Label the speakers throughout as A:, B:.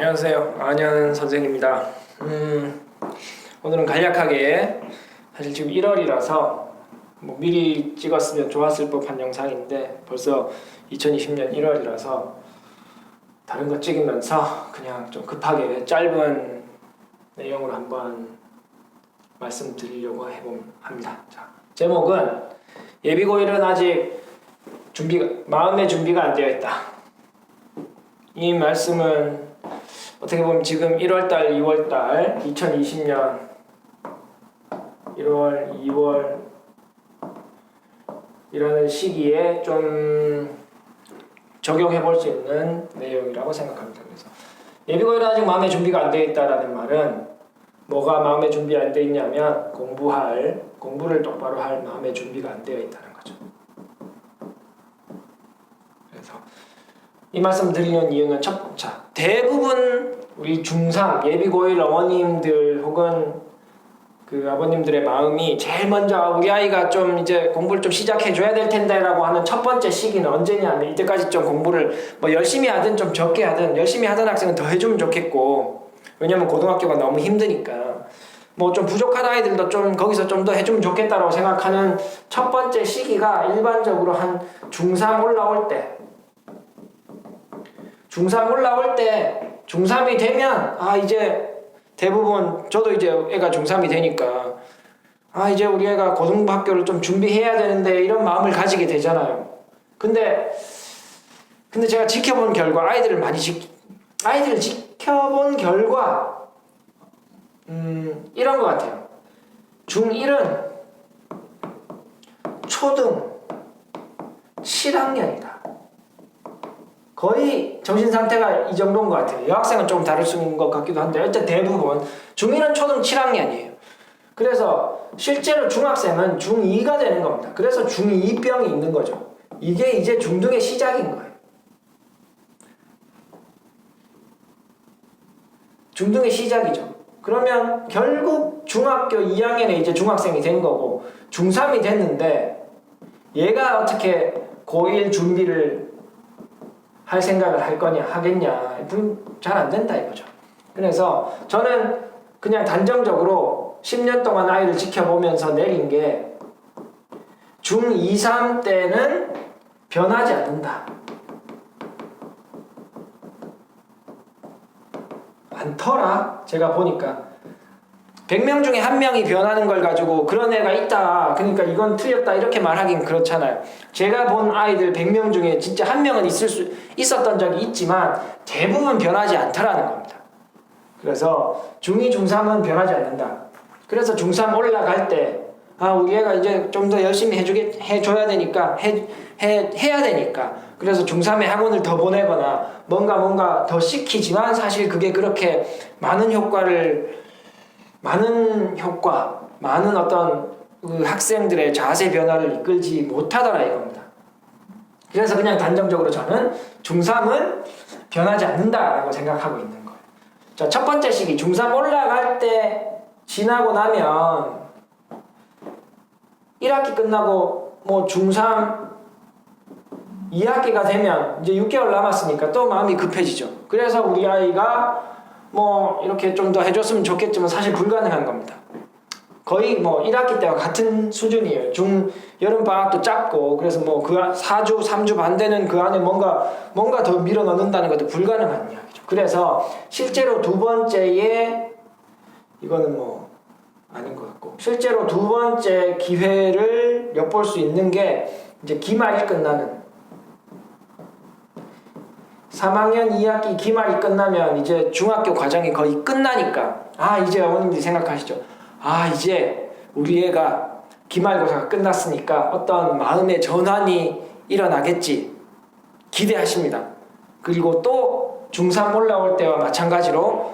A: 안녕하세요. 안현 선생입니다. 오늘은 간략하게 사실 지금 1월이라서 미리 찍었으면 좋았을 법한 영상인데 벌써 2020년 1월이라서 다른 거 찍으면서 그냥 좀 급하게 짧은 내용으로 한번 말씀드리려고 합니다. 자, 제목은 예비고일은 아직 마음의 준비가 안 되어 있다. 이 말씀은 어떻게 보면 지금 1월달, 2월달 2020년 1월, 2월 이라는 시기에 좀 적용해 볼 수 있는 내용이라고 생각합니다. 그래서 예비고일은 아직 마음의 준비가 안 되어 있다라는 말은 뭐가 마음의 준비 안 되어 있냐면 공부를 똑바로 할 마음의 준비가 안 되어 있다는 거죠. 그래서 이 말씀 드리는 이유는 대부분 우리 중3 예비고일 어머님들 혹은 그 아버님들의 마음이 제일 먼저 우리 아이가 좀 이제 공부를 좀 시작해 줘야 될 텐데 라고 하는 첫 번째 시기는 언제냐면 이때까지 좀 공부를 열심히 하든 좀 적게 하든 열심히 하던 학생은 더 해주면 좋겠고, 왜냐면 고등학교가 너무 힘드니까 좀 부족한 아이들도 좀 거기서 좀 더 해주면 좋겠다라고 생각하는 첫 번째 시기가 일반적으로 한 중3 올라올 때, 중3이 되면 이제 대부분 저도 이제 애가 중3이 되니까 이제 우리 애가 고등학교를 좀 준비해야 되는데 이런 마음을 가지게 되잖아요. 근데 제가 지켜본 결과 아이들을 지켜본 결과 이런 것 같아요. 중1은 초등 7학년이다. 거의 정신상태가 이 정도인 것 같아요. 여학생은 좀 다를 수 있는 것 같기도 한데 일단 대부분 중1은 초등 7학년이에요. 그래서 실제로 중학생은 중2가 되는 겁니다. 그래서 중2병이 있는 거죠. 이게 이제 중등의 시작인 거예요. 중등의 시작이죠. 그러면 결국 중학교 2학년에 이제 중학생이 된 거고 중3이 됐는데 얘가 어떻게 고1 준비를 할 생각을 하겠냐. 잘 안 된다 이거죠. 그래서 저는 그냥 단정적으로 10년 동안 아이를 지켜보면서 내린 게 중2, 3 때는 변하지 않는다. 많더라. 제가 보니까 100명 중에 1명이 변하는 걸 가지고 그런 애가 있다, 그러니까 이건 틀렸다 이렇게 말하긴 그렇잖아요. 제가 본 아이들 100명 중에 진짜 1명은 있었던 적이 있지만 대부분 변하지 않더라는 겁니다. 그래서 중2, 중3은 변하지 않는다. 그래서 중3 올라갈 때 우리 애가 이제 좀 더 열심히 해줘야 되니까 해야 되니까 그래서 중3에 학원을 더 보내거나 뭔가 더 시키지만 사실 그게 그렇게 많은 어떤 그 학생들의 자세 변화를 이끌지 못하더라 이겁니다. 그래서 그냥 단정적으로 저는 중3은 변하지 않는다라고 생각하고 있는 거예요. 자, 첫 번째 시기 중3 올라갈 때 지나고 나면 1학기 끝나고 중3 2학기가 되면 이제 6개월 남았으니까 또 마음이 급해지죠. 그래서 우리 아이가 이렇게 좀 더 해줬으면 좋겠지만 사실 불가능한 겁니다. 거의 1학기 때와 같은 수준이에요. 여름방학도 짧고 그래서 그 4주, 3주 반 되는 그 안에 뭔가 더 밀어 넣는다는 것도 불가능한 이야기죠. 그래서 실제로 두 번째에 이거는 아닌 것 같고 실제로 두 번째 기회를 엿볼 수 있는 게 이제 기말이 끝나는 3학년 2학기 기말이 끝나면 이제 중학교 과정이 거의 끝나니까 이제 어머님들이 생각하시죠. 이제 우리 애가 기말고사가 끝났으니까 어떤 마음의 전환이 일어나겠지 기대하십니다. 그리고 또 중3 올라올 때와 마찬가지로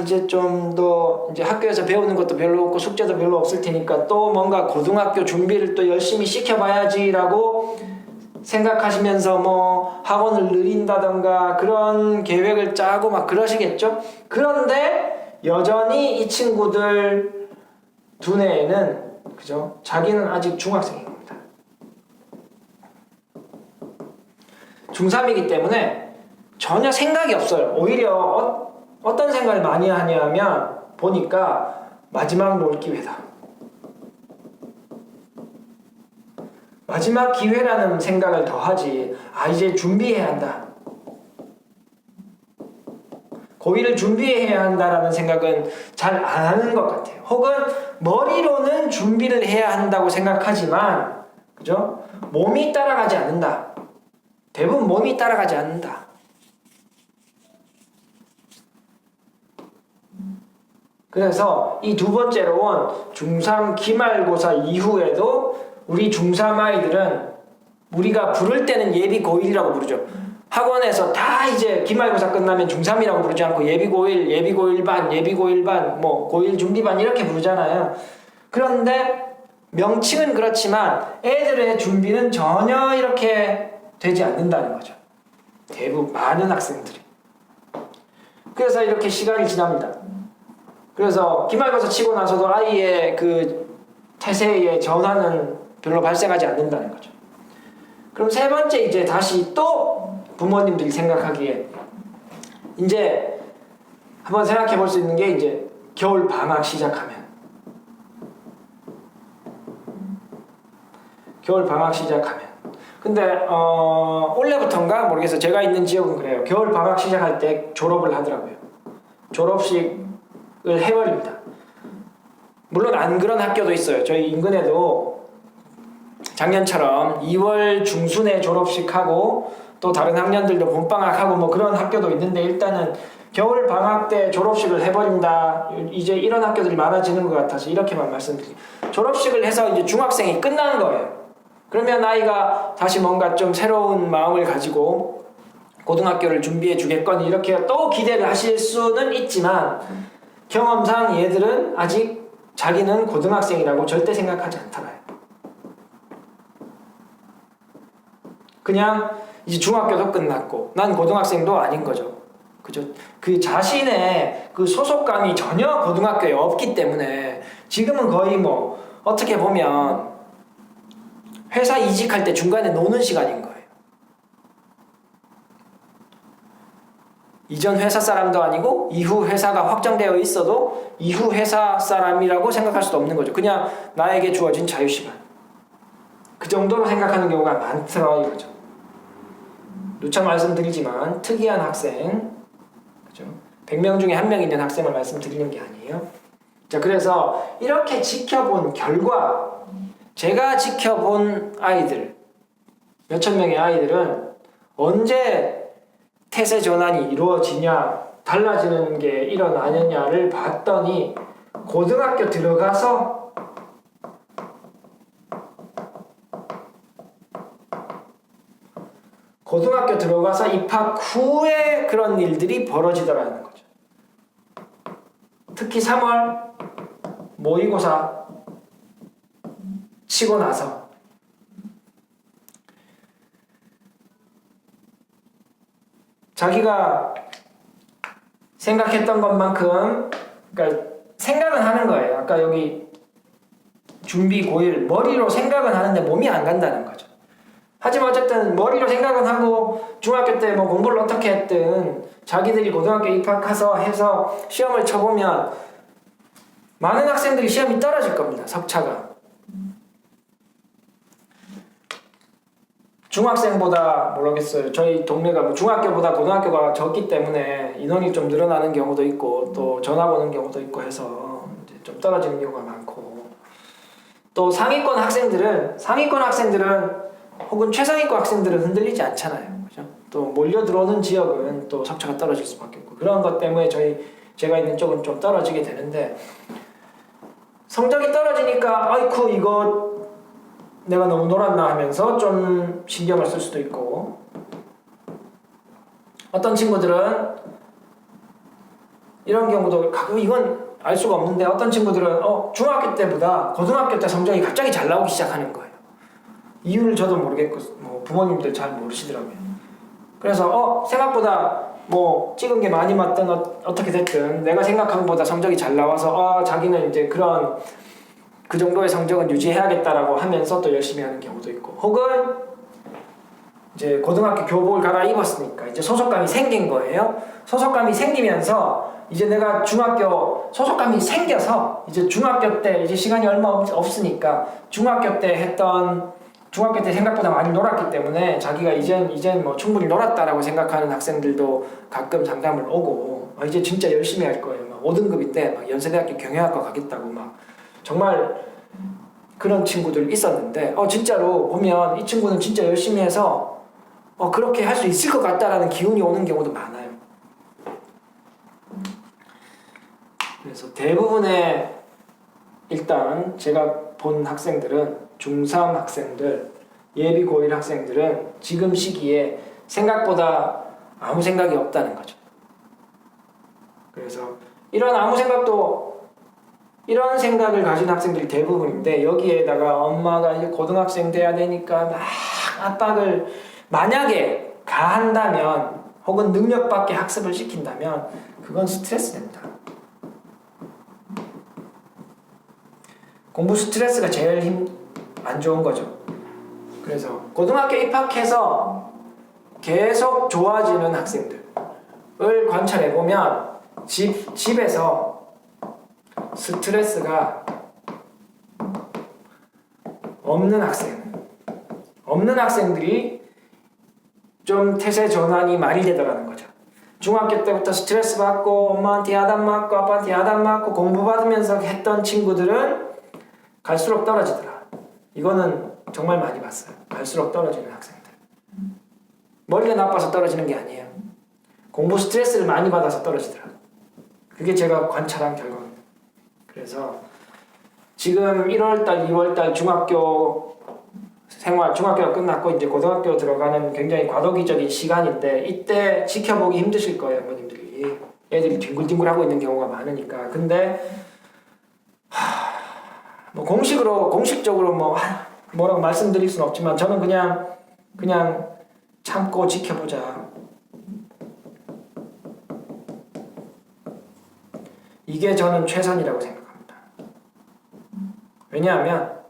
A: 이제 좀 더 이제 학교에서 배우는 것도 별로 없고 숙제도 별로 없을 테니까 또 뭔가 고등학교 준비를 또 열심히 시켜봐야지라고 생각하시면서 학원을 늘린다던가 그런 계획을 짜고 그러시겠죠? 그런데 여전히 이 친구들 두뇌에는 그죠? 자기는 아직 중학생인 겁니다. 중3이기 때문에 전혀 생각이 없어요. 오히려 어떤 생각을 많이 하냐면 보니까 마지막 놀 기회다. 마지막 기회라는 생각을 더 하지. 이제 준비해야 한다. 고1을 준비해야 한다라는 생각은 잘 안 하는 것 같아요. 혹은 머리로는 준비를 해야 한다고 생각하지만, 그죠? 몸이 따라가지 않는다. 대부분 몸이 따라가지 않는다. 그래서 이 두 번째로 온 중3 기말고사 이후에도 우리 중3 아이들은 우리가 부를 때는 예비 고1이라고 부르죠. 학원에서 다 이제 기말고사 끝나면 중3이라고 부르지 않고 예비 고1, 예비 고1반, 예비 고1반, 뭐 고1 준비반 이렇게 부르잖아요. 그런데 명칭은 그렇지만 애들의 준비는 전혀 이렇게 되지 않는다는 거죠. 대부분 많은 학생들이. 그래서 이렇게 시간이 지납니다. 그래서 기말고사 치고 나서도 아이의 그 태세의 전환은 별로 발생하지 않는다는 거죠. 그럼 세 번째 이제 다시 또 부모님들이 생각하기에 이제 한번 생각해 볼 수 있는 게 이제 겨울 방학 시작하면 근데 올해부터인가 모르겠어요. 제가 있는 지역은 그래요. 겨울 방학 시작할 때 졸업을 하더라고요. 졸업식을 해버립니다. 물론 안 그런 학교도 있어요. 저희 인근에도 작년처럼 2월 중순에 졸업식하고 또 다른 학년들도 봄방학하고 뭐 그런 학교도 있는데 일단은 겨울 방학 때 졸업식을 해버린다. 이제 이런 학교들이 많아지는 것 같아서 이렇게만 말씀드릴게요. 졸업식을 해서 이제 중학생이 끝나는 거예요. 그러면 아이가 다시 뭔가 좀 새로운 마음을 가지고 고등학교를 준비해 주겠거니 이렇게 또 기대를 하실 수는 있지만 경험상 얘들은 아직 자기는 고등학생이라고 절대 생각하지 않잖아요. 그냥 이제 중학교도 끝났고 난 고등학생도 아닌 거죠. 그죠? 그 자신의 그 소속감이 전혀 고등학교에 없기 때문에 지금은 거의 뭐 어떻게 보면 회사 이직할 때 중간에 노는 시간인 거예요. 이전 회사 사람도 아니고 이후 회사가 확정되어 있어도 이후 회사 사람이라고 생각할 수도 없는 거죠. 그냥 나에게 주어진 자유시간. 그 정도로 생각하는 경우가 많더라 이거죠. 누차 말씀드리지만 특이한 학생, 그죠? 100명 중에 1명 있는 학생을 말씀드리는 게 아니에요. 자, 그래서 이렇게 지켜본 결과 제가 지켜본 아이들, 몇천 명의 아이들은 언제 태세 전환이 이루어지냐, 달라지는 게 일어나느냐를 봤더니 고등학교 들어가서 입학 후에 그런 일들이 벌어지더라는 거죠. 특히 3월 모의고사 치고 나서 자기가 생각했던 것만큼 그러니까 생각은 하는 거예요. 아까 여기 준비 고1 머리로 생각은 하는데 몸이 안 간다는 거죠. 하지만 어쨌든 머리로 생각은 하고 중학교 때 뭐 공부를 어떻게 했든 자기들이 고등학교 입학해서 해서 시험을 쳐보면 많은 학생들이 시험이 떨어질 겁니다. 석차가. 중학생보다 모르겠어요. 저희 동네가 뭐 중학교보다 고등학교가 적기 때문에 인원이 좀 늘어나는 경우도 있고 또 전학 오는 경우도 있고 해서 이제 좀 떨어지는 경우가 많고 또 상위권 학생들은 혹은 최상위권 학생들은 흔들리지 않잖아요. 그죠? 또 몰려 들어오는 지역은 또 석차가 떨어질 수밖에 없고 그런 것 때문에 제가 있는 쪽은 좀 떨어지게 되는데 성적이 떨어지니까 아이쿠 이거 내가 너무 놀았나 하면서 좀 신경을 쓸 수도 있고 어떤 친구들은 이런 경우도 가끔 이건 알 수가 없는데 어떤 친구들은 중학교 때보다 고등학교 때 성적이 갑자기 잘 나오기 시작하는 거예요. 이유를 저도 모르겠고 뭐 부모님들 잘 모르시더라고요. 그래서 생각보다 뭐 찍은 게 많이 맞든 어떻게 됐든 내가 생각한 것보다 성적이 잘 나와서 자기는 이제 그 정도의 성적은 유지해야겠다라고 하면서 또 열심히 하는 경우도 있고 혹은 이제 고등학교 교복을 갈아입었으니까 이제 소속감이 생긴 거예요. 소속감이 생기면서 이제 내가 중학교 소속감이 생겨서 이제 중학교 때 이제 시간이 얼마 없으니까 중학교 때 생각보다 많이 놀았기 때문에 자기가 이젠 뭐 충분히 놀았다라고 생각하는 학생들도 가끔 상담을 오고 이제 진짜 열심히 할 거예요. 막 5등급인데 막 연세대학교 경영학과 가겠다고 막 정말 그런 친구들 있었는데 진짜로 보면 이 친구는 진짜 열심히 해서 그렇게 할 수 있을 것 같다라는 기운이 오는 경우도 많아요. 그래서 대부분의 일단 제가 본 학생들은 중3 학생들, 예비 고1 학생들은 지금 시기에 생각보다 아무 생각이 없다는 거죠. 그래서 이런 생각을 가진 학생들이 대부분인데 여기에다가 엄마가 이제 고등학생 돼야 되니까 막 압박을 만약에 가한다면 혹은 능력 밖의 학습을 시킨다면 그건 스트레스 됩니다. 공부 스트레스가 제일 안 좋은 거죠. 그래서 고등학교 입학해서 계속 좋아지는 학생들을 관찰해보면 집에서 스트레스가 없는 학생들이 좀 태세 전환이 많이 되더라는 거죠. 중학교 때부터 스트레스 받고 엄마한테 야단 맞고 아빠한테 야단 맞고 공부 받으면서 했던 친구들은 갈수록 떨어지더라. 이거는 정말 많이 봤어요. 갈수록 떨어지는 학생들. 머리가 나빠서 떨어지는 게 아니에요. 공부 스트레스를 많이 받아서 떨어지더라. 그게 제가 관찰한 결과입니다. 그래서 지금 1월달, 2월달 중학교가 끝났고 이제 고등학교 들어가는 굉장히 과도기적인 시간인데 이때 지켜보기 힘드실 거예요, 어머님들이. 애들이 뒹굴뒹굴하고 있는 경우가 많으니까. 근데 뭐 공식적으로 뭐라고 말씀드릴 수는 없지만 저는 그냥 참고 지켜보자. 이게 저는 최선이라고 생각합니다. 왜냐하면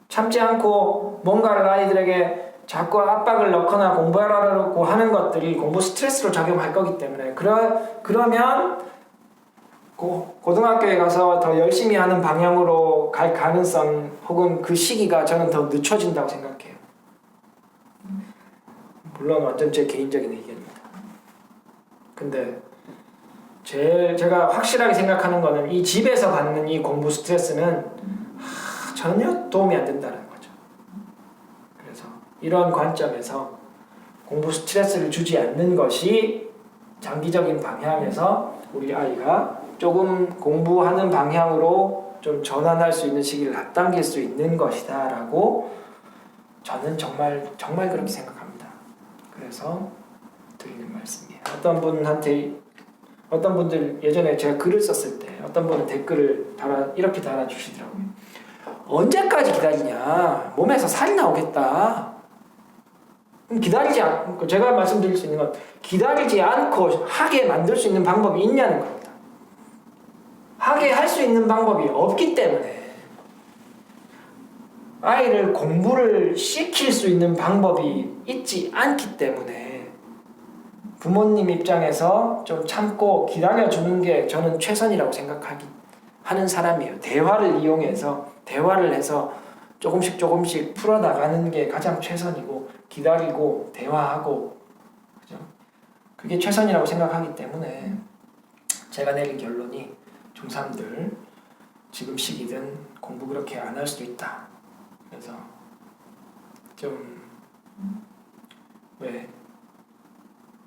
A: 참지 않고 뭔가를 아이들에게 자꾸 압박을 넣거나 공부하라고 하는 것들이 공부 스트레스로 작용할 거기 때문에 그러면 고등학교에 가서 더 열심히 하는 방향으로 갈 가능성 혹은 그 시기가 저는 더 늦춰진다고 생각해요. 물론 완전 제 개인적인 의견입니다. 근데 제가 확실하게 생각하는 거는 이 집에서 받는 이 공부 스트레스는 전혀 도움이 안 된다는 거죠. 그래서 이런 관점에서 공부 스트레스를 주지 않는 것이 장기적인 방향에서 우리 아이가 조금 공부하는 방향으로 좀 전환할 수 있는 시기를 앞당길 수 있는 것이다 라고 저는 정말 그렇게 생각합니다. 그래서 드리는 말씀이에요. 어떤 분들 예전에 제가 글을 썼을 때 어떤 분은 댓글을 이렇게 달아주시더라고요. 언제까지 기다리냐? 몸에서 살이 나오겠다. 기다리지 않고 제가 말씀드릴 수 있는 건 기다리지 않고 하게 만들 수 있는 방법이 있냐는 겁니다. 하게 할 수 있는 방법이 없기 때문에 아이를 공부를 시킬 수 있는 방법이 있지 않기 때문에 부모님 입장에서 좀 참고 기다려주는 게 저는 최선이라고 하는 사람이에요. 대화를 해서 조금씩 풀어나가는 게 가장 최선이고 기다리고 대화하고 그죠? 그게 최선이라고 생각하기 때문에 제가 내린 결론이 중3들 지금 시기든 공부 그렇게 안 할 수도 있다. 그래서 좀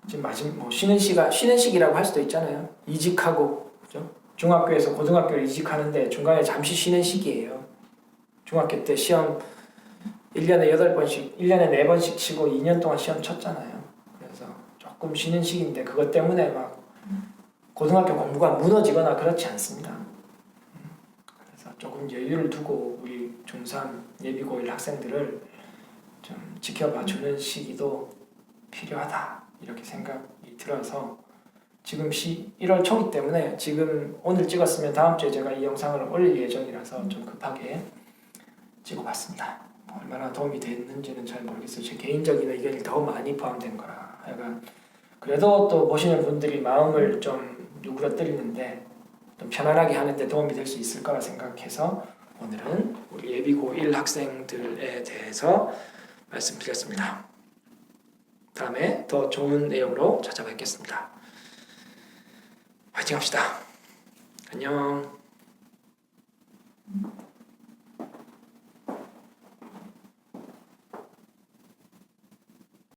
A: 지금 쉬는 시기라고 할 수도 있잖아요. 이직하고 그죠? 중학교에서 고등학교를 이직하는데 중간에 잠시 쉬는 시기예요. 중학교 때 시험 1년에 4번씩 치고 2년 동안 시험 쳤잖아요. 그래서 조금 쉬는 시기인데 그것 때문에 막 고등학교 공부가 무너지거나 그렇지 않습니다. 그래서 조금 여유를 두고 우리 중3 예비고1 학생들을 좀 지켜봐주는 시기도 필요하다 이렇게 생각이 들어서 지금 1월 초기 때문에 지금 오늘 찍었으면 다음 주에 제가 이 영상을 올릴 예정이라서 좀 급하게 찍어봤습니다. 얼마나 도움이 됐는지는 잘 모르겠어요. 제 개인적인 의견이 더 많이 포함된 거라. 약간 그래도 또 보시는 분들이 마음을 좀 누그러뜨리는데 좀 편안하게 하는데 도움이 될 수 있을 거라 생각해서 오늘은 우리 예비고 1 학생들에 대해서 말씀드렸습니다. 다음에 더 좋은 내용으로 찾아뵙겠습니다. 화이팅 합시다. 안녕.